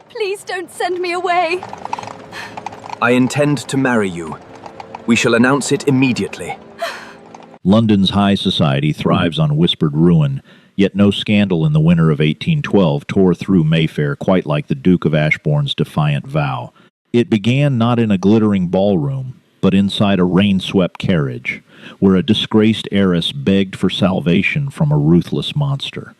Please don't send me away. I intend to marry you. We shall announce it immediately. London's high society thrives on whispered ruin, yet no scandal in the winter of 1812 tore through Mayfair quite like the Duke of Ashbourne's defiant vow. It began not in a glittering ballroom, but inside a rain-swept carriage, where a disgraced heiress begged for salvation from a ruthless monster.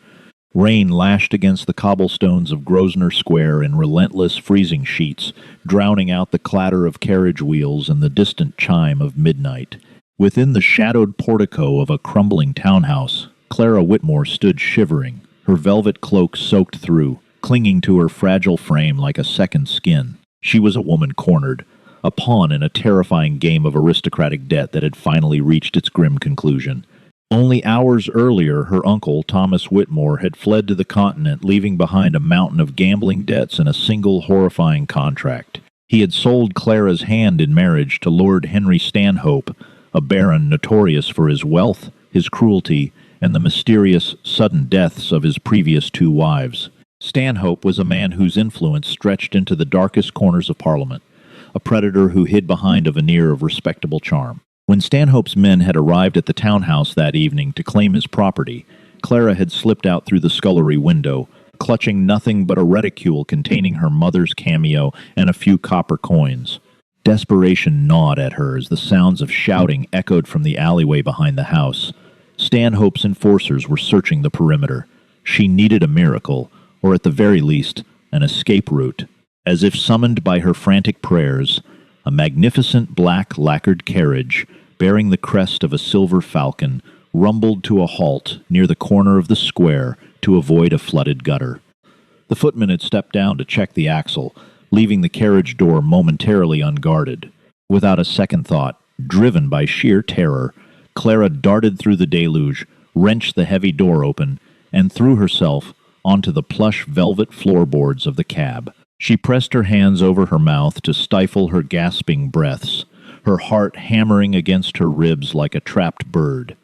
Rain lashed against the cobblestones of Grosvenor Square in relentless freezing sheets, drowning out the clatter of carriage wheels and the distant chime of midnight. Within the shadowed portico of a crumbling townhouse, Clara Whitmore stood shivering, her velvet cloak soaked through, clinging to her fragile frame like a second skin. She was a woman cornered, a pawn in a terrifying game of aristocratic debt that had finally reached its grim conclusion. Only hours earlier, her uncle, Thomas Whitmore, had fled to the continent, leaving behind a mountain of gambling debts and a single horrifying contract. He had sold Clara's hand in marriage to Lord Henry Stanhope, a baron notorious for his wealth, his cruelty, and the mysterious, sudden deaths of his previous two wives. Stanhope was a man whose influence stretched into the darkest corners of Parliament, a predator who hid behind a veneer of respectable charm. When Stanhope's men had arrived at the townhouse that evening to claim his property, Clara had slipped out through the scullery window, clutching nothing but a reticule containing her mother's cameo and a few copper coins. Desperation gnawed at her as the sounds of shouting echoed from the alleyway behind the house. Stanhope's enforcers were searching the perimeter. She needed a miracle, or at the very least, an escape route. As if summoned by her frantic prayers, a magnificent black lacquered carriage, bearing the crest of a silver falcon, rumbled to a halt near the corner of the square to avoid a flooded gutter. The footman had stepped down to check the axle, leaving the carriage door momentarily unguarded. Without a second thought, driven by sheer terror, Clara darted through the deluge, wrenched the heavy door open, and threw herself onto the plush velvet floorboards of the cab. She pressed her hands over her mouth to stifle her gasping breaths, her heart hammering against her ribs like a trapped bird.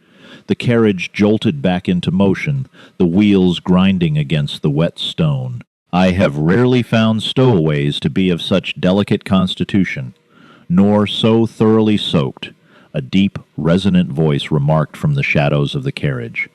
The carriage jolted back into motion, the wheels grinding against the wet stone. I have rarely found stowaways to be of such delicate constitution, nor so thoroughly soaked, a deep, resonant voice remarked from the shadows of the carriage.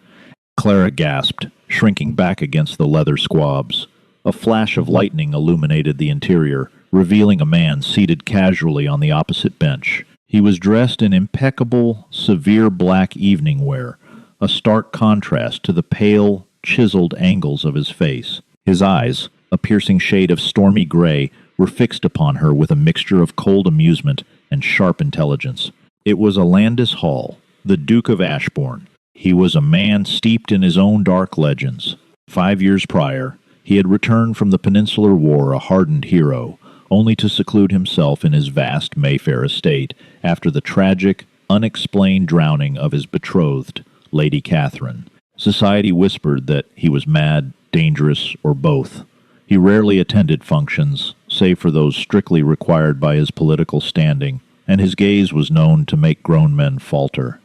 Clara gasped, shrinking back against the leather squabs. A flash of lightning illuminated the interior, revealing a man seated casually on the opposite bench. He was dressed in impeccable, severe black evening wear, a stark contrast to the pale, chiseled angles of his face. His eyes, a piercing shade of stormy gray, were fixed upon her with a mixture of cold amusement and sharp intelligence. It was Alandis Hall, the Duke of Ashbourne. He was a man steeped in his own dark legends. 5 years prior, he had returned from the Peninsular War a hardened hero, only to seclude himself in his vast Mayfair estate after the tragic, unexplained drowning of his betrothed, Lady Catherine. Society whispered that he was mad, dangerous, or both. He rarely attended functions, save for those strictly required by his political standing, and his gaze was known to make grown men falter.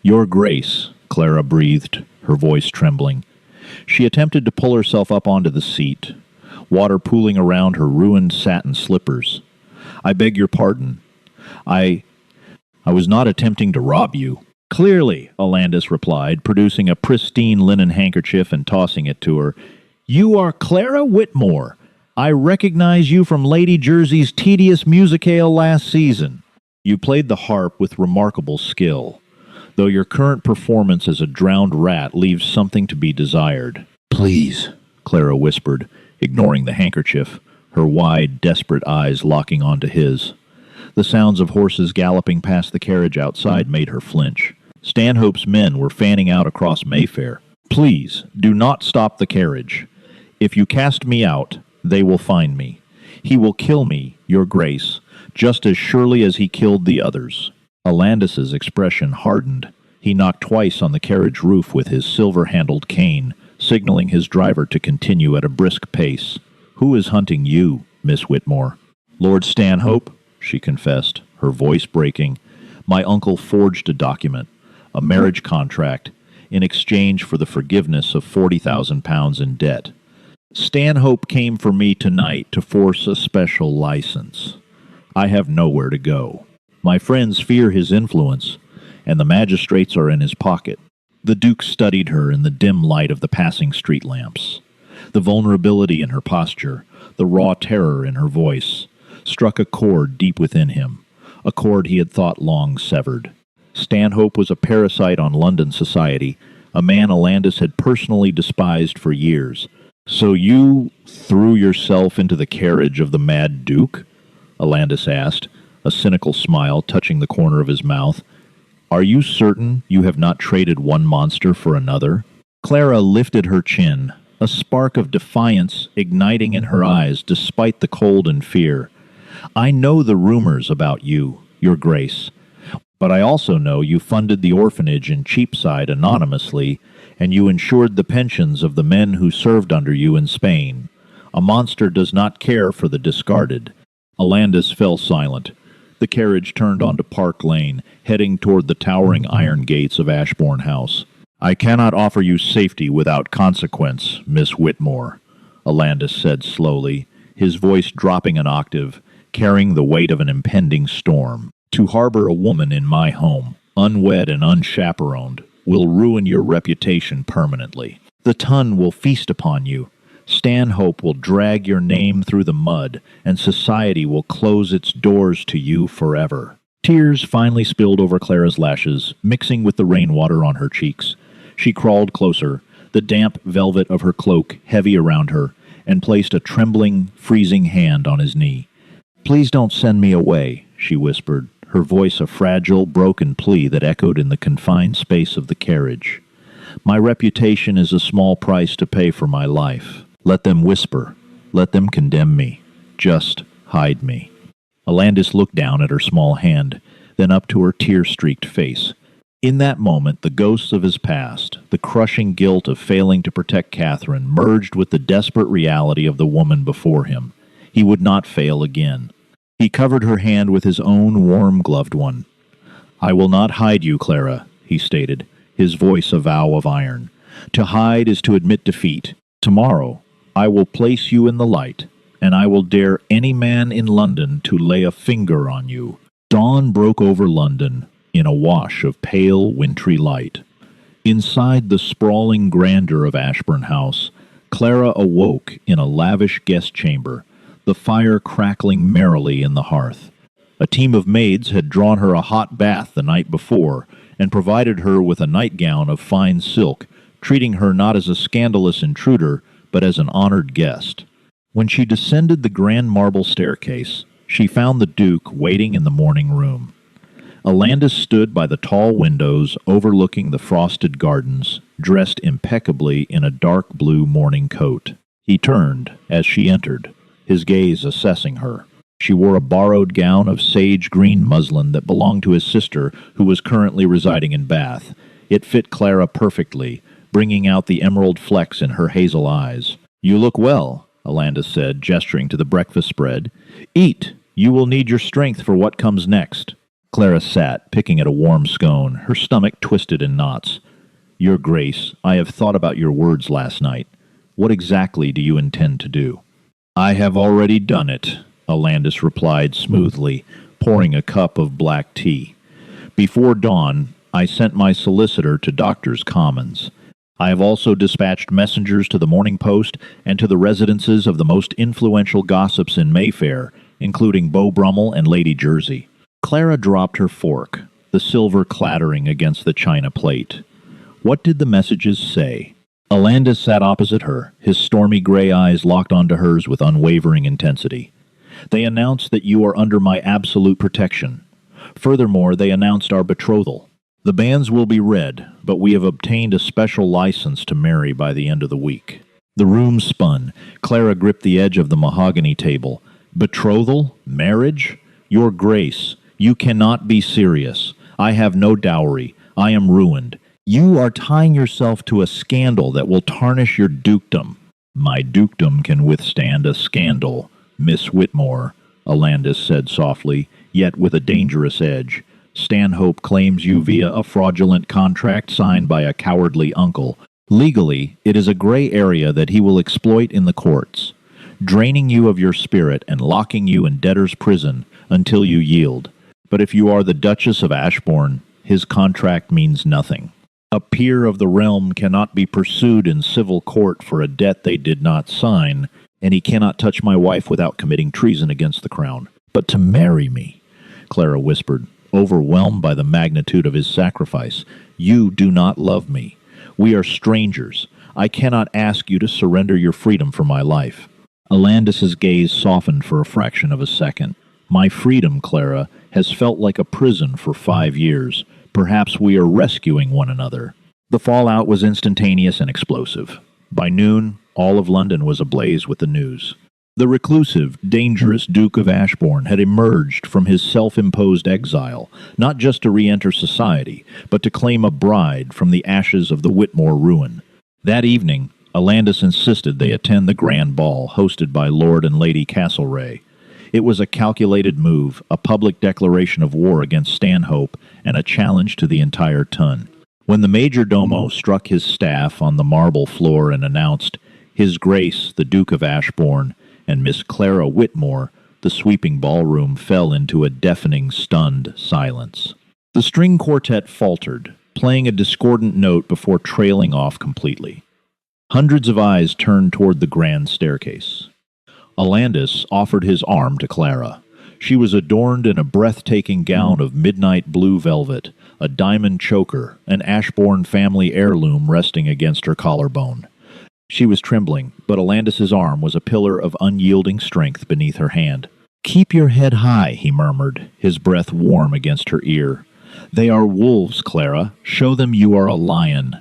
"Your Grace," Clara breathed, her voice trembling. She attempted to pull herself up onto the seat, water pooling around her ruined satin slippers. "I beg your pardon. I was not attempting to rob you." "Clearly," Alandis replied, producing a pristine linen handkerchief and tossing it to her. "You are Clara Whitmore. I recognize you from Lady Jersey's tedious musicale last season. You played the harp with remarkable skill, though your current performance as a drowned rat leaves something to be desired." "Please," Clara whispered, ignoring the handkerchief, her wide, desperate eyes locking onto his. The sounds of horses galloping past the carriage outside made her flinch. Stanhope's men were fanning out across Mayfair. "Please, do not stop the carriage. If you cast me out, they will find me. He will kill me, Your Grace, just as surely as he killed the others." Alandis's expression hardened. He knocked twice on the carriage roof with his silver-handled cane, signaling his driver to continue at a brisk pace. "Who is hunting you, Miss Whitmore?" "Lord Stanhope," she confessed, her voice breaking. "My uncle forged a document, a marriage contract, in exchange for the forgiveness of £40,000 in debt. Stanhope came for me tonight to force a special license. I have nowhere to go. My friends fear his influence, and the magistrates are in his pocket. The Duke studied her in the dim light of the passing street lamps. The vulnerability in her posture, the raw terror in her voice, struck a chord deep within him, a chord he had thought long severed. Stanhope was a parasite on London society, a man Alandis had personally despised for years. "So you threw yourself into the carriage of the Mad Duke?" Alandis asked, a cynical smile touching the corner of his mouth. "Are you certain you have not traded one monster for another?" Clara lifted her chin, a spark of defiance igniting in her eyes despite the cold and fear. "I know the rumors about you, Your Grace, but I also know you funded the orphanage in Cheapside anonymously, and you insured the pensions of the men who served under you in Spain. A monster does not care for the discarded." Alandis fell silent. The carriage turned onto Park Lane, heading toward the towering iron gates of Ashbourne House. "I cannot offer you safety without consequence, Miss Whitmore," Alandis said slowly, his voice dropping an octave, carrying the weight of an impending storm. "To harbor a woman in my home, unwed and unchaperoned, will ruin your reputation permanently. The Ton will feast upon you. Stanhope will drag your name through the mud, and society will close its doors to you forever." Tears finally spilled over Clara's lashes, mixing with the rainwater on her cheeks. She crawled closer, the damp velvet of her cloak heavy around her, and placed a trembling, freezing hand on his knee. "Please don't send me away," she whispered, her voice a fragile, broken plea that echoed in the confined space of the carriage. "My reputation is a small price to pay for my life. Let them whisper. Let them condemn me. Just hide me." Alandis looked down at her small hand, then up to her tear-streaked face. In that moment, the ghosts of his past, the crushing guilt of failing to protect Catherine, merged with the desperate reality of the woman before him. He would not fail again. He covered her hand with his own warm-gloved one. "I will not hide you, Clara," he stated, his voice a vow of iron. "To hide is to admit defeat. Tomorrow, I will place you in the light, and I will dare any man in London to lay a finger on you." Dawn broke over London in a wash of pale, wintry light. Inside the sprawling grandeur of Ashbourne House, Clara awoke in a lavish guest chamber, the fire crackling merrily in the hearth. A team of maids had drawn her a hot bath the night before and provided her with a nightgown of fine silk, treating her not as a scandalous intruder, but as an honored guest. When she descended the grand marble staircase, she found the Duke waiting in the morning room. Alandis stood by the tall windows overlooking the frosted gardens, dressed impeccably in a dark blue morning coat. He turned as she entered, his gaze assessing her. She wore a borrowed gown of sage green muslin that belonged to his sister, who was currently residing in Bath. It fit Clara perfectly, bringing out the emerald flecks in her hazel eyes. "You look well," Alandis said, gesturing to the breakfast spread. "Eat. You will need your strength for what comes next." Clara sat, picking at a warm scone, her stomach twisted in knots. "Your Grace, I have thought about your words last night. What exactly do you intend to do?" "I have already done it," Alandis replied smoothly, pouring a cup of black tea. "Before dawn, I sent my solicitor to Doctors' Commons. I have also dispatched messengers to the Morning Post and to the residences of the most influential gossips in Mayfair, including Beau Brummel and Lady Jersey." Clara dropped her fork, the silver clattering against the china plate. What did the messages say? Alandis sat opposite her, his stormy gray eyes locked onto hers with unwavering intensity. "They announced that you are under my absolute protection. Furthermore, they announced our betrothal. The banns will be read, but we have obtained a special license to marry by the end of the week." The room spun. Clara gripped the edge of the mahogany table. "Betrothal? Marriage? Your Grace, you cannot be serious. I have no dowry. I am ruined. You are tying yourself to a scandal that will tarnish your dukedom." "My dukedom can withstand a scandal, Miss Whitmore," Alandis said softly, yet with a dangerous edge. "Stanhope claims you via a fraudulent contract signed by a cowardly uncle. Legally, it is a gray area that he will exploit in the courts, draining you of your spirit and locking you in debtor's prison until you yield. But if you are the Duchess of Ashbourne, his contract means nothing. A peer of the realm cannot be pursued in civil court for a debt they did not sign, and he cannot touch my wife without committing treason against the crown. But to marry me, Clara whispered, overwhelmed by the magnitude of his sacrifice. You do not love me. We are strangers. I cannot ask you to surrender your freedom for my life. Alandis's gaze softened for a fraction of a second. My freedom, Clara, has felt like a prison for 5 years. Perhaps we are rescuing one another. The fallout was instantaneous and explosive. By noon, all of London was ablaze with the news. The reclusive, dangerous Duke of Ashbourne had emerged from his self-imposed exile, not just to re-enter society, but to claim a bride from the ashes of the Whitmore ruin. That evening, Alandis insisted they attend the grand ball hosted by Lord and Lady Castlereagh. It was a calculated move, a public declaration of war against Stanhope, and a challenge to the entire ton. When the major domo struck his staff on the marble floor and announced, His Grace, the Duke of Ashbourne, and Miss Clara Whitmore, the sweeping ballroom fell into a deafening, stunned silence. The string quartet faltered, playing a discordant note before trailing off completely. Hundreds of eyes turned toward the grand staircase. Alandis offered his arm to Clara. She was adorned in a breathtaking gown of midnight blue velvet, a diamond choker, an Ashbourne family heirloom resting against her collarbone. She was trembling, but Alandis's arm was a pillar of unyielding strength beneath her hand. "Keep your head high," he murmured, his breath warm against her ear. "They are wolves, Clara. Show them you are a lion."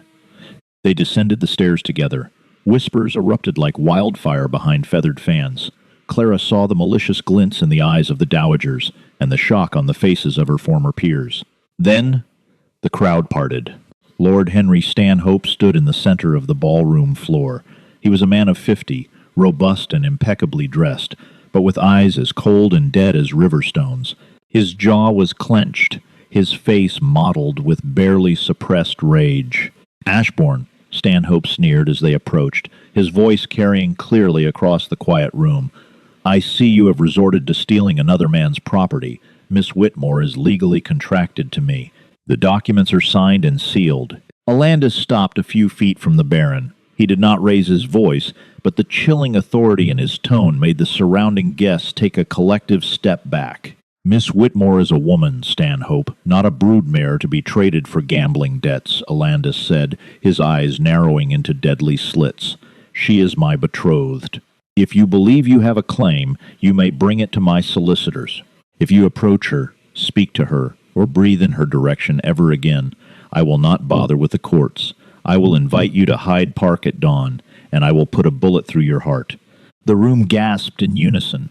They descended the stairs together. Whispers erupted like wildfire behind feathered fans. Clara saw the malicious glints in the eyes of the dowagers and the shock on the faces of her former peers. Then the crowd parted. Lord Henry Stanhope stood in the center of the ballroom floor. He was a man of 50, robust and impeccably dressed, but with eyes as cold and dead as river stones. His jaw was clenched, his face mottled with barely suppressed rage. "Ashbourne," Stanhope sneered as they approached, his voice carrying clearly across the quiet room. "I see you have resorted to stealing another man's property. Miss Whitmore is legally contracted to me. The documents are signed and sealed." Alandis stopped a few feet from the Baron. He did not raise his voice, but the chilling authority in his tone made the surrounding guests take a collective step back. "Miss Whitmore is a woman, Stanhope, not a broodmare to be traded for gambling debts," Alandis said, his eyes narrowing into deadly slits. "She is my betrothed. If you believe you have a claim, you may bring it to my solicitors. If you approach her, speak to her, or breathe in her direction ever again, I will not bother with the courts. I will invite you to Hyde Park at dawn, and I will put a bullet through your heart." The room gasped in unison.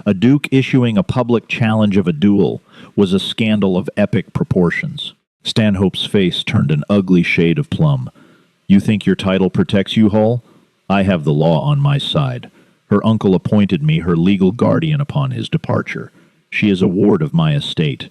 A duke issuing a public challenge of a duel was a scandal of epic proportions. Stanhope's face turned an ugly shade of plum. "You think your title protects you, Hull? I have the law on my side. Her uncle appointed me her legal guardian upon his departure. She is a ward of my estate.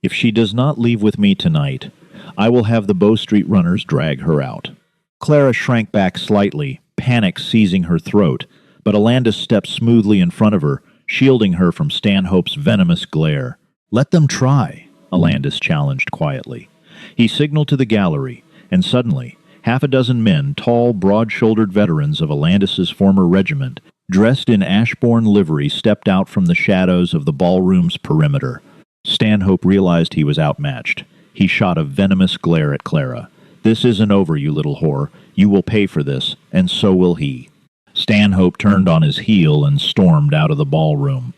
If she does not leave with me tonight, I will have the Bow Street runners drag her out." Clara shrank back slightly, panic seizing her throat, but Alandis stepped smoothly in front of her, shielding her from Stanhope's venomous glare. "Let them try," Alandis challenged quietly. He signaled to the gallery, and suddenly, half a dozen men, tall, broad-shouldered veterans of Alandis's former regiment, dressed in Ashbourne livery, stepped out from the shadows of the ballroom's perimeter. Stanhope realized he was outmatched. He shot a venomous glare at Clara. "This isn't over, you little whore. You will pay for this, and so will he." Stanhope turned on his heel and stormed out of the ballroom.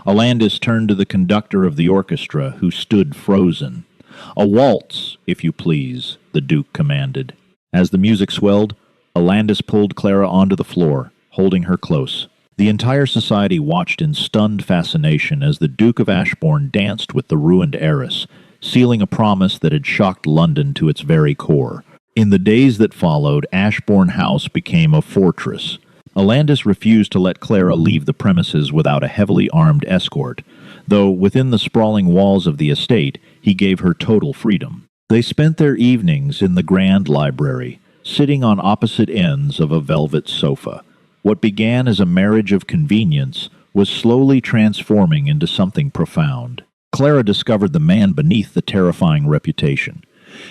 Alandis turned to the conductor of the orchestra, who stood frozen. "A waltz, if you please," the Duke commanded. As the music swelled, Alandis pulled Clara onto the floor, holding her close. The entire society watched in stunned fascination as the Duke of Ashbourne danced with the ruined heiress, sealing a promise that had shocked London to its very core. In the days that followed, Ashbourne House became a fortress. Alandis refused to let Clara leave the premises without a heavily armed escort, though within the sprawling walls of the estate he gave her total freedom. They spent their evenings in the grand library, sitting on opposite ends of a velvet sofa. What began as a marriage of convenience was slowly transforming into something profound. Clara discovered the man beneath the terrifying reputation.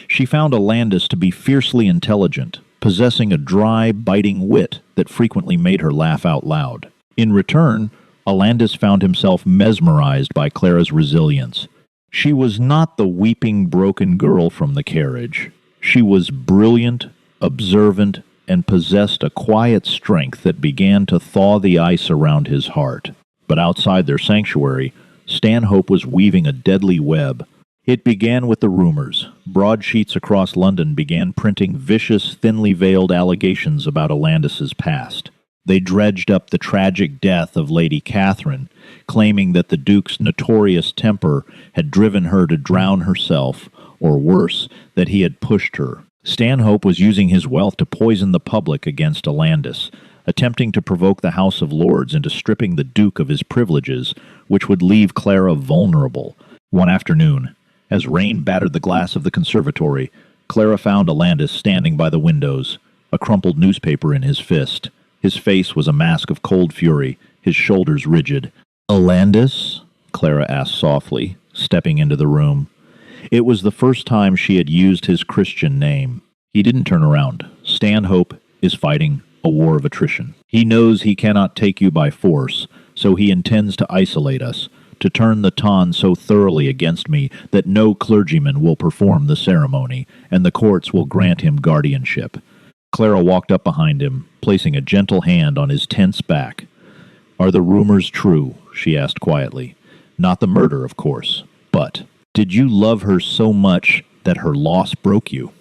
She found Alandis to be fiercely intelligent, possessing a dry, biting wit that frequently made her laugh out loud. In return, Alandis found himself mesmerized by Clara's resilience. She was not the weeping, broken girl from the carriage. She was brilliant, observant, and possessed a quiet strength that began to thaw the ice around his heart. But outside their sanctuary, Stanhope was weaving a deadly web. It began with the rumors. Broadsheets across London began printing vicious, thinly veiled allegations about Alandis's past. They dredged up the tragic death of Lady Catherine, claiming that the Duke's notorious temper had driven her to drown herself, or worse, that he had pushed her. Stanhope was using his wealth to poison the public against Alandis, attempting to provoke the House of Lords into stripping the Duke of his privileges, which would leave Clara vulnerable. One afternoon, as rain battered the glass of the conservatory, Clara found Alandis standing by the windows, a crumpled newspaper in his fist. His face was a mask of cold fury, his shoulders rigid. "Alandis?" Clara asked softly, stepping into the room. It was the first time she had used his Christian name. He didn't turn around. Stanhope is fighting a war of attrition. He knows he cannot take you by force, so he intends to isolate us, to turn the Ton so thoroughly against me that no clergyman will perform the ceremony, and the courts will grant him guardianship. Clara walked up behind him, placing a gentle hand on his tense back. "Are the rumors true?" she asked quietly. "Not the murder, of course, but did you love her so much that her loss broke you?"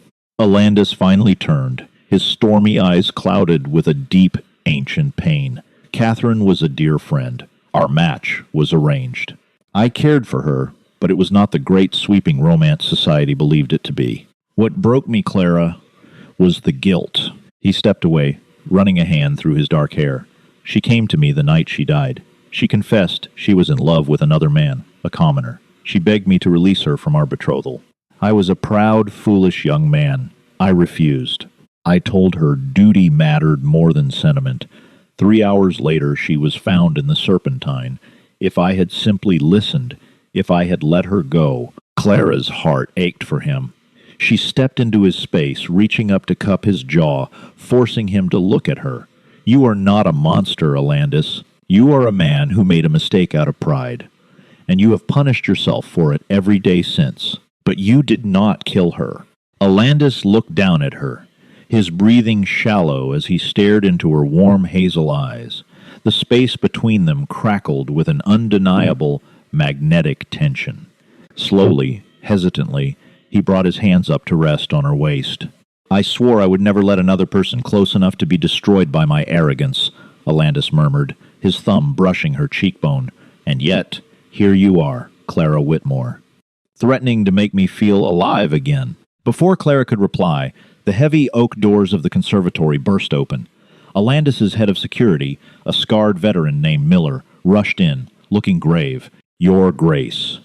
Alandis finally turned, his stormy eyes clouded with a deep, ancient pain. "Catherine was a dear friend. Our match was arranged. I cared for her, but it was not the great sweeping romance society believed it to be. What broke me, Clara, was the guilt." He stepped away, running a hand through his dark hair. "She came to me the night she died. She confessed she was in love with another man, a commoner. She begged me to release her from our betrothal. I was a proud, foolish young man. I refused. I told her duty mattered more than sentiment. 3 hours later, she was found in the Serpentine. If I had simply listened, if I had let her go..." Clara's heart ached for him. She stepped into his space, reaching up to cup his jaw, forcing him to look at her. "You are not a monster, Alandis. You are a man who made a mistake out of pride, and you have punished yourself for it every day since. But you did not kill her." Alandis looked down at her, his breathing shallow as he stared into her warm hazel eyes. The space between them crackled with an undeniable magnetic tension. Slowly, hesitantly, he brought his hands up to rest on her waist. "I swore I would never let another person close enough to be destroyed by my arrogance," Alandis murmured, his thumb brushing her cheekbone. "And yet, here you are, Clara Whitmore, threatening to make me feel alive again." Before Clara could reply, the heavy oak doors of the conservatory burst open. Alandis's head of security, a scarred veteran named Miller, rushed in, looking grave. "Your Grace."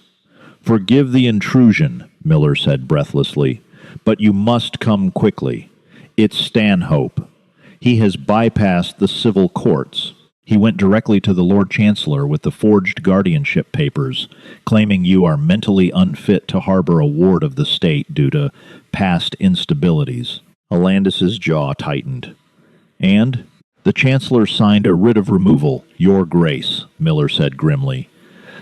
"Forgive the intrusion," Miller said breathlessly, "but you must come quickly. It's Stanhope. He has bypassed the civil courts. He went directly to the Lord Chancellor with the forged guardianship papers, claiming you are mentally unfit to harbor a ward of the state due to past instabilities." Alandis's jaw tightened. "And the Chancellor signed a writ of removal, Your Grace," Miller said grimly.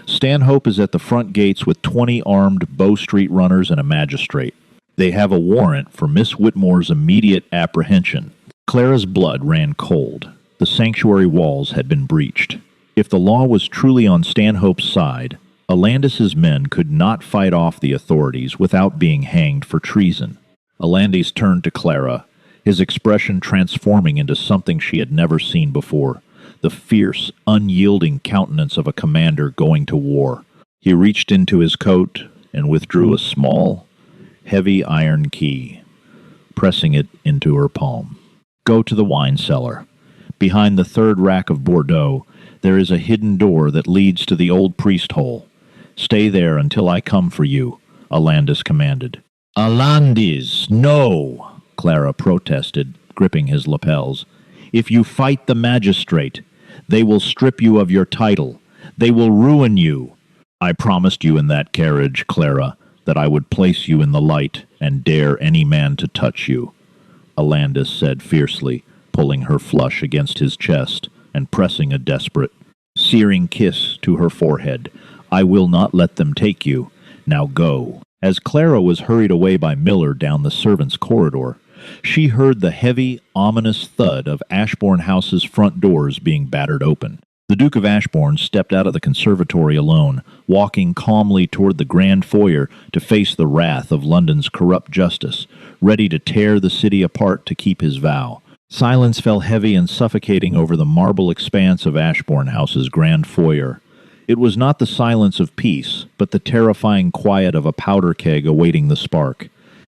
"Stanhope is at the front gates with 20 armed Bow Street runners and a magistrate. They have a warrant for Miss Whitmore's immediate apprehension." Clara's blood ran cold. The sanctuary walls had been breached. If the law was truly on Stanhope's side, Alandis's men could not fight off the authorities without being hanged for treason. Alandis turned to Clara, his expression transforming into something she had never seen before, the fierce, unyielding countenance of a commander going to war. He reached into his coat and withdrew a small, heavy iron key, pressing it into her palm. "Go to the wine cellar. Behind the third rack of Bordeaux, there is a hidden door that leads to the old priest hole. Stay there until I come for you," Alandis commanded. "Alandis, no!" Clara protested, gripping his lapels. "If you fight the magistrate, they will strip you of your title. They will ruin you." "I promised you in that carriage, Clara, that I would place you in the light and dare any man to touch you," Alandis said fiercely, pulling her flush against his chest and pressing a desperate, searing kiss to her forehead. "I will not let them take you. Now go." As Clara was hurried away by Miller down the servants' corridor, she heard the heavy, ominous thud of Ashbourne House's front doors being battered open. The Duke of Ashbourne stepped out of the conservatory alone, walking calmly toward the grand foyer to face the wrath of London's corrupt justice, ready to tear the city apart to keep his vow. Silence fell heavy and suffocating over the marble expanse of Ashbourne House's grand foyer. It was not the silence of peace, but the terrifying quiet of a powder keg awaiting the spark.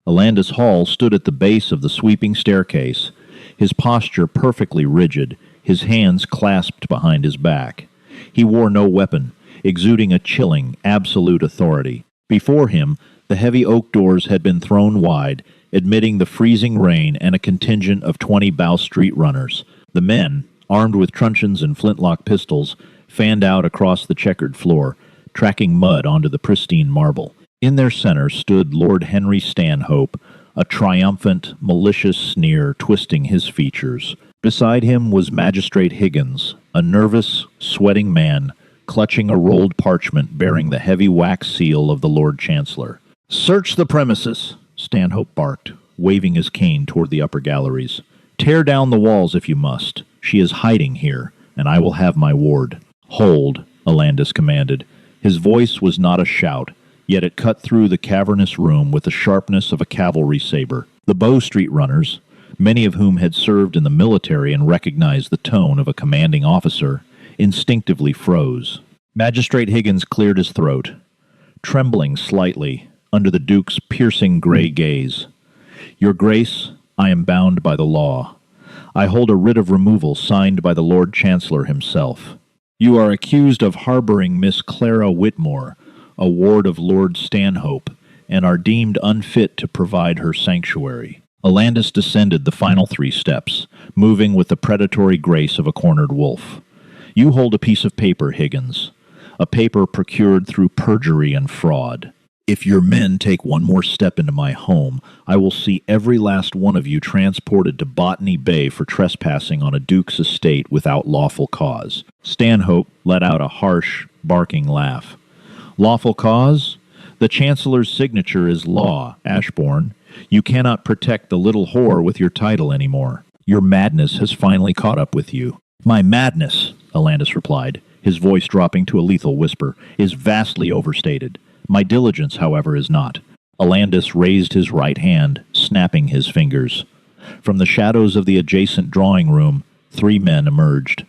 Alandis Hall stood at the base of the sweeping staircase, his posture perfectly rigid, his hands clasped behind his back. He wore no weapon, exuding a chilling, absolute authority. Before him, the heavy oak doors had been thrown wide, admitting the freezing rain and a contingent of 20 Bow Street runners. The men, armed with truncheons and flintlock pistols, fanned out across the checkered floor, tracking mud onto the pristine marble. In their center stood Lord Henry Stanhope, a triumphant, malicious sneer twisting his features. Beside him was Magistrate Higgins, a nervous, sweating man, clutching a rolled parchment bearing the heavy wax seal of the Lord Chancellor. "Search the premises," Stanhope barked, waving his cane toward the upper galleries. "Tear down the walls if you must. She is hiding here, and I will have my ward." "Hold," Alandis commanded. His voice was not a shout, yet it cut through the cavernous room with the sharpness of a cavalry saber. The Bow Street runners, many of whom had served in the military and recognized the tone of a commanding officer, instinctively froze. Magistrate Higgins cleared his throat, trembling slightly under the Duke's piercing gray gaze. "Your Grace, I am bound by the law. I hold a writ of removal signed by the Lord Chancellor himself. You are accused of harboring Miss Clara Whitmore, a ward of Lord Stanhope, and are deemed unfit to provide her sanctuary." Alandis descended the final 3 steps, moving with the predatory grace of a cornered wolf. "You hold a piece of paper, Higgins, a paper procured through perjury and fraud. If your men take one more step into my home, I will see every last one of you transported to Botany Bay for trespassing on a duke's estate without lawful cause." Stanhope let out a harsh, barking laugh. "Lawful cause? The Chancellor's signature is law, Ashbourne. You cannot protect the little whore with your title anymore. Your madness has finally caught up with you." "My madness," Alandis replied, his voice dropping to a lethal whisper, "is vastly overstated. My diligence, however, is not." Alandis raised his right hand, snapping his fingers. From the shadows of the adjacent drawing room, 3 men emerged.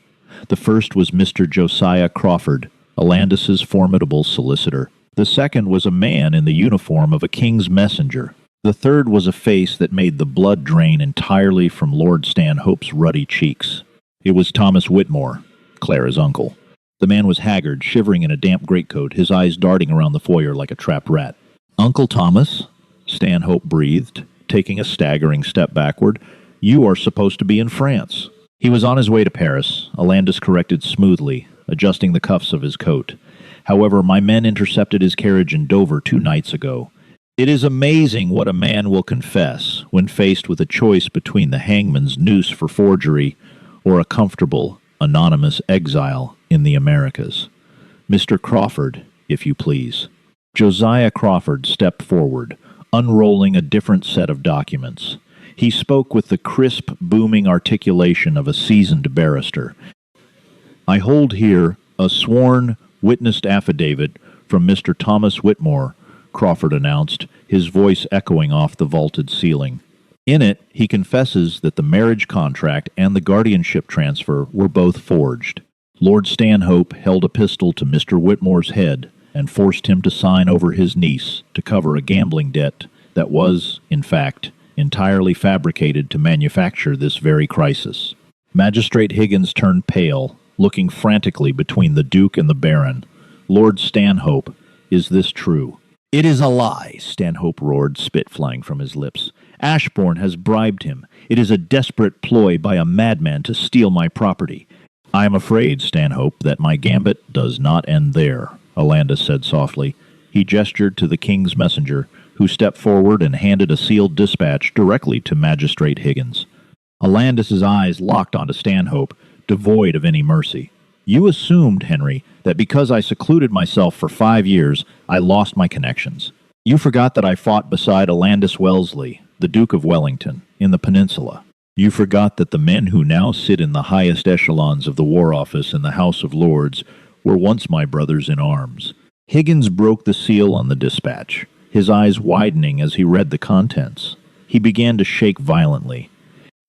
The first was Mr. Josiah Crawford, Alandis's formidable solicitor. The second was a man in the uniform of a king's messenger. The third was a face that made the blood drain entirely from Lord Stanhope's ruddy cheeks. It was Thomas Whitmore, Clara's uncle. The man was haggard, shivering in a damp greatcoat, his eyes darting around the foyer like a trapped rat. "Uncle Thomas," Stanhope breathed, taking a staggering step backward, "you are supposed to be in France." He was on his way to Paris, Alandis corrected smoothly, adjusting the cuffs of his coat. "However, my men intercepted his carriage in Dover 2 nights ago. It is amazing what a man will confess when faced with a choice between the hangman's noose for forgery or a comfortable, anonymous exile in the Americas. Mr. Crawford, if you please." Josiah Crawford stepped forward, unrolling a different set of documents. He spoke with the crisp, booming articulation of a seasoned barrister. "I hold here a sworn, witnessed affidavit from Mr. Thomas Whitmore," Crawford announced, his voice echoing off the vaulted ceiling. In it, he confesses that the marriage contract and the guardianship transfer were both forged. Lord Stanhope held a pistol to Mr. Whitmore's head and forced him to sign over his niece to cover a gambling debt that was, in fact, entirely fabricated to manufacture this very crisis. Magistrate Higgins turned pale, looking frantically between the Duke and the Baron. "Lord Stanhope, is this true?" It is a lie, Stanhope roared, spit flying from his lips. Ashbourne has bribed him. It is a desperate ploy by a madman to steal my property. I am afraid, Stanhope, that my gambit does not end there, Alandis said softly. He gestured to the king's messenger, who stepped forward and handed a sealed dispatch directly to Magistrate Higgins. Alandis's eyes locked onto Stanhope, devoid of any mercy. You assumed, Henry, that because I secluded myself for 5 years, I lost my connections. You forgot that I fought beside Alandis Wellesley, the Duke of Wellington, in the Peninsula. You forgot that the men who now sit in the highest echelons of the War Office in the House of Lords were once my brothers in arms. Higgins broke the seal on the dispatch, his eyes widening as he read the contents. He began to shake violently.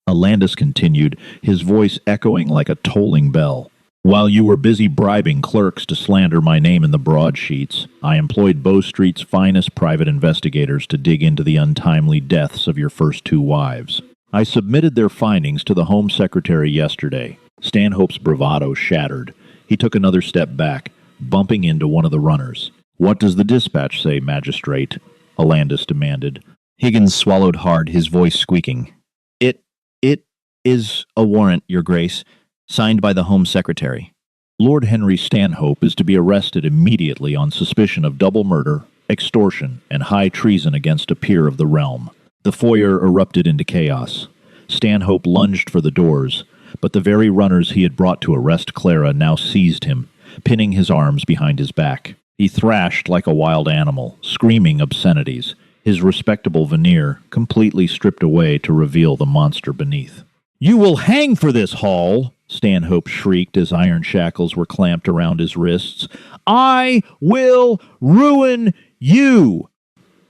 Alandis continued, his voice echoing like a tolling bell. While you were busy bribing clerks to slander my name in the broadsheets, I employed Bow Street's finest private investigators to dig into the untimely deaths of your first 2 wives. I submitted their findings to the Home Secretary yesterday. Stanhope's bravado shattered. He took another step back, bumping into one of the runners. What does the dispatch say, Magistrate? Alandis demanded. Higgins swallowed hard, his voice squeaking. It is a warrant, Your Grace, signed by the Home Secretary. Lord Henry Stanhope is to be arrested immediately on suspicion of double murder, extortion, and high treason against a peer of the realm. The foyer erupted into chaos. Stanhope lunged for the doors, but the very runners he had brought to arrest Clara now seized him, pinning his arms behind his back. He thrashed like a wild animal, screaming obscenities, his respectable veneer completely stripped away to reveal the monster beneath. "You will hang for this, Hall!" Stanhope shrieked as iron shackles were clamped around his wrists. "I will ruin you!"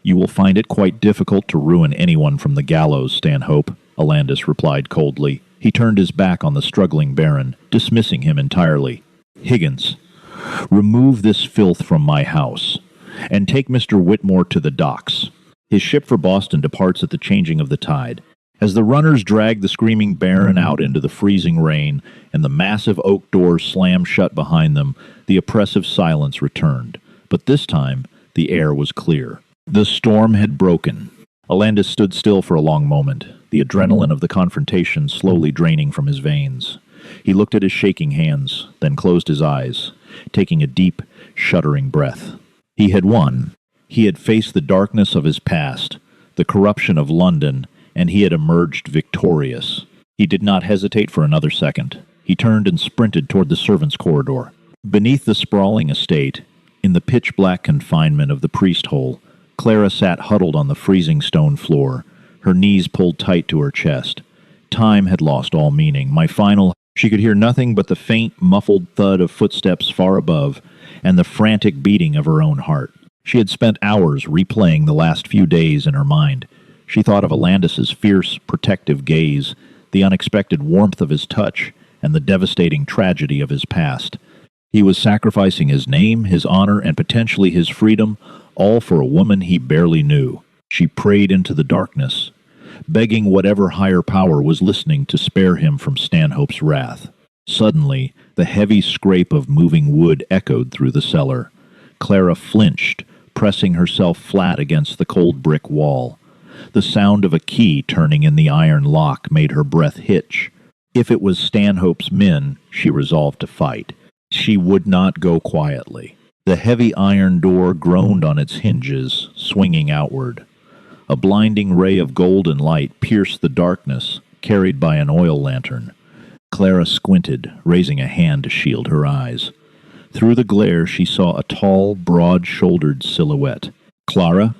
"You will find it quite difficult to ruin anyone from the gallows, Stanhope," Alandis replied coldly. He turned his back on the struggling Baron, dismissing him entirely. "Higgins, remove this filth from my house, and take Mr. Whitmore to the docks. His ship for Boston departs at the changing of the tide." As the runners dragged the screaming Baron out into the freezing rain, and the massive oak doors slammed shut behind them, the oppressive silence returned. But this time, the air was clear. The storm had broken. Alandis stood still for a long moment, the adrenaline of the confrontation slowly draining from his veins. He looked at his shaking hands, then closed his eyes, taking a deep, shuddering breath. He had won. He had faced the darkness of his past, the corruption of London, and he had emerged victorious. He did not hesitate for another second. He turned and sprinted toward the servants' corridor. Beneath the sprawling estate, in the pitch-black confinement of the priest-hole, Clara sat huddled on the freezing stone floor, her knees pulled tight to her chest. Time had lost all meaning. She could hear nothing but the faint, muffled thud of footsteps far above, and the frantic beating of her own heart. She had spent hours replaying the last few days in her mind. She thought of Alandis's fierce, protective gaze, the unexpected warmth of his touch, and the devastating tragedy of his past. He was sacrificing his name, his honor, and potentially his freedom, all for a woman he barely knew. She prayed into the darkness, begging whatever higher power was listening to spare him from Stanhope's wrath. Suddenly, the heavy scrape of moving wood echoed through the cellar. Clara flinched, pressing herself flat against the cold brick wall. The sound of a key turning in the iron lock made her breath hitch. If it was Stanhope's men, she resolved to fight. She would not go quietly. The heavy iron door groaned on its hinges, swinging outward. A blinding ray of golden light pierced the darkness, carried by an oil lantern. Clara squinted, raising a hand to shield her eyes. Through the glare, she saw a tall, broad-shouldered silhouette. "Clara?"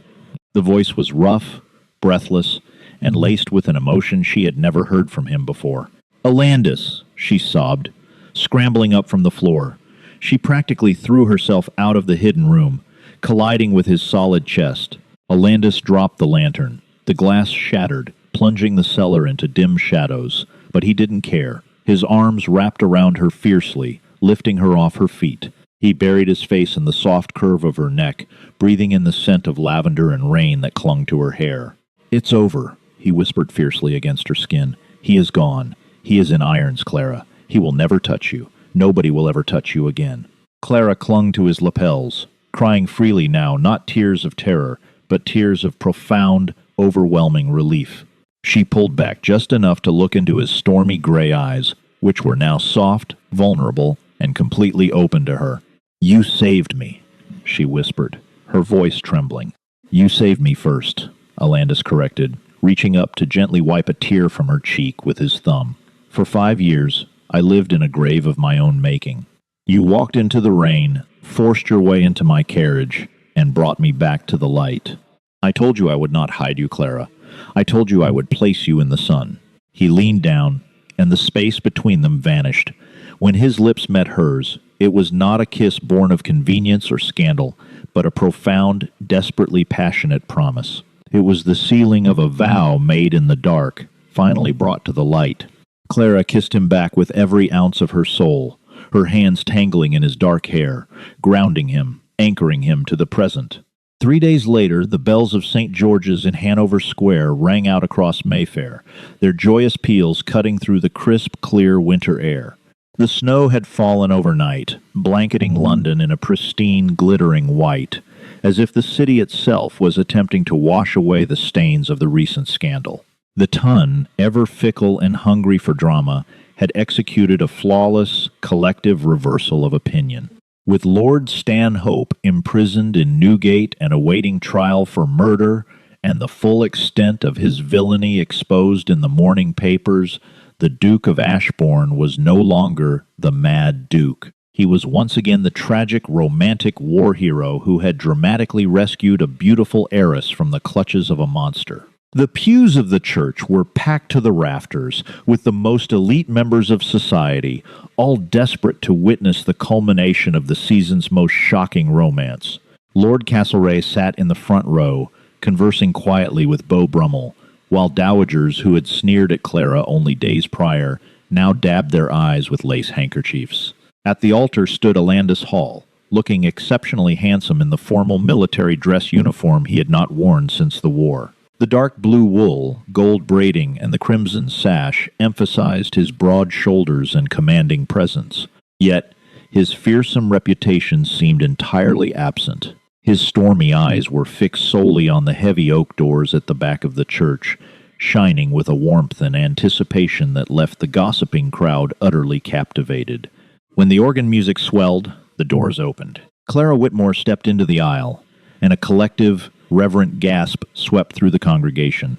The voice was rough, breathless, and laced with an emotion she had never heard from him before. "Alandis," she sobbed, scrambling up from the floor. She practically threw herself out of the hidden room, colliding with his solid chest. Alandis dropped the lantern. The glass shattered, plunging the cellar into dim shadows, but he didn't care. His arms wrapped around her fiercely, lifting her off her feet. He buried his face in the soft curve of her neck, breathing in the scent of lavender and rain that clung to her hair. "It's over," he whispered fiercely against her skin. "He is gone. He is in irons, Clara. He will never touch you. Nobody will ever touch you again." Clara clung to his lapels, crying freely now, not tears of terror, but tears of profound, overwhelming relief. She pulled back just enough to look into his stormy gray eyes, which were now soft, vulnerable, and completely open to her. "You saved me," she whispered, her voice trembling. "You saved me first," Alandis corrected, reaching up to gently wipe a tear from her cheek with his thumb. "For 5 years, I lived in a grave of my own making. You walked into the rain, forced your way into my carriage, and brought me back to the light. I told you I would not hide you, Clara. I told you I would place you in the sun." He leaned down, and the space between them vanished. When his lips met hers, it was not a kiss born of convenience or scandal, but a profound, desperately passionate promise. It was the sealing of a vow made in the dark, finally brought to the light. Clara kissed him back with every ounce of her soul, her hands tangling in his dark hair, grounding him, anchoring him to the present. 3 days later, the bells of St. George's in Hanover Square rang out across Mayfair, their joyous peals cutting through the crisp, clear winter air. The snow had fallen overnight, blanketing London in a pristine, glittering white, as if the city itself was attempting to wash away the stains of the recent scandal. The Ton, ever fickle and hungry for drama, had executed a flawless, collective reversal of opinion. With Lord Stanhope imprisoned in Newgate and awaiting trial for murder, and the full extent of his villainy exposed in the morning papers, the Duke of Ashbourne was no longer the Mad Duke. He was once again the tragic, romantic war hero who had dramatically rescued a beautiful heiress from the clutches of a monster. The pews of the church were packed to the rafters with the most elite members of society, all desperate to witness the culmination of the season's most shocking romance. Lord Castlereagh sat in the front row, conversing quietly with Beau Brummel, while dowagers who had sneered at Clara only days prior now dabbed their eyes with lace handkerchiefs. At the altar stood Alandis Hall, looking exceptionally handsome in the formal military dress uniform he had not worn since the war. The dark blue wool, gold braiding, and the crimson sash emphasized his broad shoulders and commanding presence. Yet, his fearsome reputation seemed entirely absent. His stormy eyes were fixed solely on the heavy oak doors at the back of the church, shining with a warmth and anticipation that left the gossiping crowd utterly captivated. When the organ music swelled, the doors opened. Clara Whitmore stepped into the aisle, and a collective, reverent gasp swept through the congregation.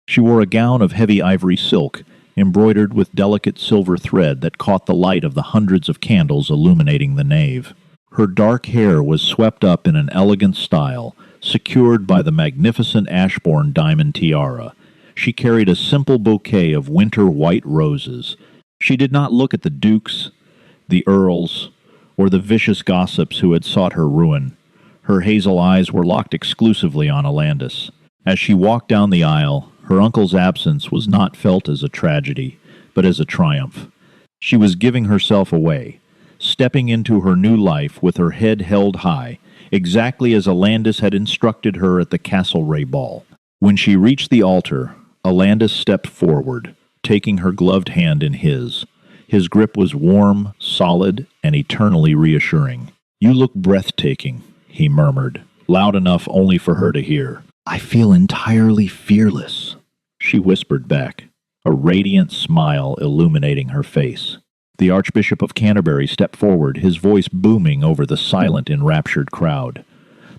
She wore a gown of heavy ivory silk, embroidered with delicate silver thread that caught the light of the hundreds of candles illuminating the nave. Her dark hair was swept up in an elegant style, secured by the magnificent Ashbourne diamond tiara. She carried a simple bouquet of winter white roses. She did not look at the dukes, the earls, or the vicious gossips who had sought her ruin. Her hazel eyes were locked exclusively on Alandis. As she walked down the aisle, her uncle's absence was not felt as a tragedy, but as a triumph. She was giving herself away, stepping into her new life with her head held high, exactly as Alandis had instructed her at the Castlereagh ball. When she reached the altar, Alandis stepped forward, taking her gloved hand in his. His grip was warm, solid, and eternally reassuring. "You look breathtaking," he murmured, loud enough only for her to hear. "I feel entirely fearless," she whispered back, a radiant smile illuminating her face. The Archbishop of Canterbury stepped forward, his voice booming over the silent, enraptured crowd.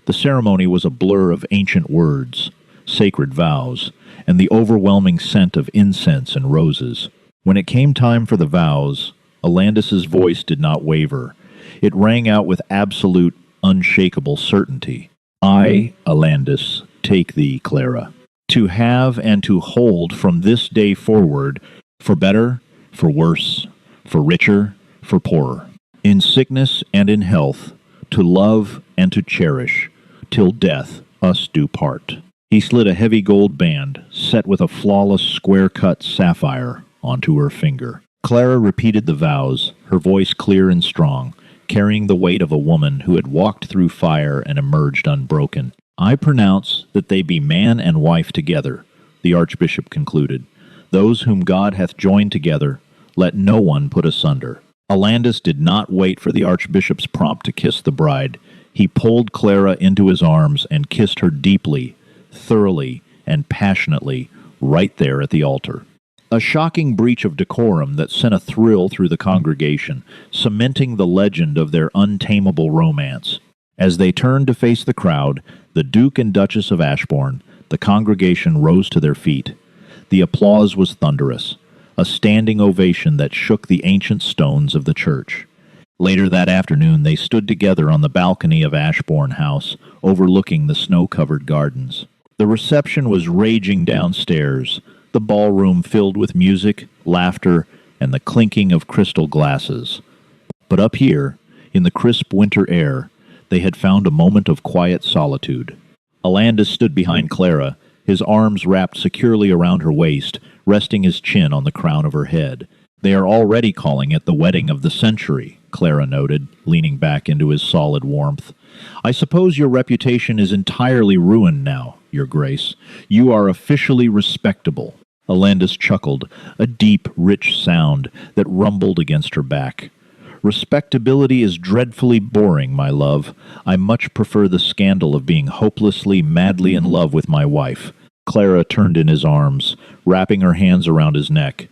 The ceremony was a blur of ancient words, sacred vows, and the overwhelming scent of incense and roses. When it came time for the vows, Alandis's voice did not waver. It rang out with absolute, unshakable certainty. "I, Alandis, take thee, Clara, to have and to hold from this day forward, for better, for worse, for richer, for poorer, in sickness and in health, to love and to cherish, till death us do part." He slid a heavy gold band, set with a flawless square-cut sapphire, onto her finger. Clara repeated the vows, her voice clear and strong, carrying the weight of a woman who had walked through fire and emerged unbroken. "I pronounce that they be man and wife together," the Archbishop concluded. "Those whom God hath joined together, let no one put asunder." Alandis did not wait for the Archbishop's prompt to kiss the bride. He pulled Clara into his arms and kissed her deeply, thoroughly, and passionately right there at the altar. A shocking breach of decorum that sent a thrill through the congregation, cementing the legend of their untamable romance. As they turned to face the crowd, the Duke and Duchess of Ashbourne, the congregation rose to their feet. The applause was thunderous, a standing ovation that shook the ancient stones of the church. Later that afternoon, they stood together on the balcony of Ashbourne House, overlooking the snow-covered gardens. The reception was raging downstairs, the ballroom filled with music, laughter, and the clinking of crystal glasses. But up here, in the crisp winter air, they had found a moment of quiet solitude. Alandus stood behind Clara, his arms wrapped securely around her waist, resting his chin on the crown of her head. "They are already calling it the wedding of the century," Clara noted, leaning back into his solid warmth. "I suppose your reputation is entirely ruined now, Your Grace. You are officially respectable." Alandus chuckled, a deep, rich sound that rumbled against her back. "Respectability is dreadfully boring, my love. I much prefer the scandal of being hopelessly, madly in love with my wife." Clara turned in his arms, wrapping her hands around his neck.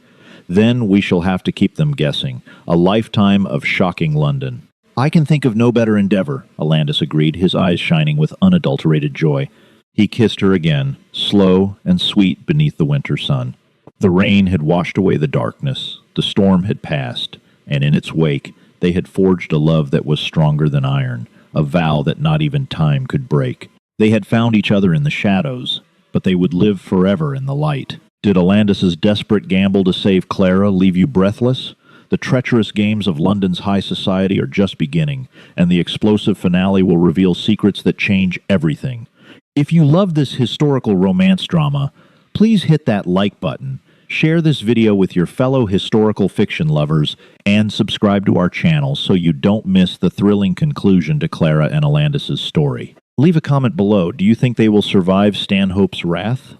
"Then we shall have to keep them guessing. A lifetime of shocking London." "I can think of no better endeavor," Alandus agreed, his eyes shining with unadulterated joy. He kissed her again, slow and sweet beneath the winter sun. The rain had washed away the darkness, the storm had passed, and in its wake they had forged a love that was stronger than iron, a vow that not even time could break. They had found each other in the shadows, but they would live forever in the light. Did Alandus's desperate gamble to save Clara leave you breathless? The treacherous games of London's high society are just beginning, and the explosive finale will reveal secrets that change everything. If you love this historical romance drama, please hit that like button, share this video with your fellow historical fiction lovers, and subscribe to our channel so you don't miss the thrilling conclusion to Clara and Alandus's story. Leave a comment below. Do you think they will survive Stanhope's wrath?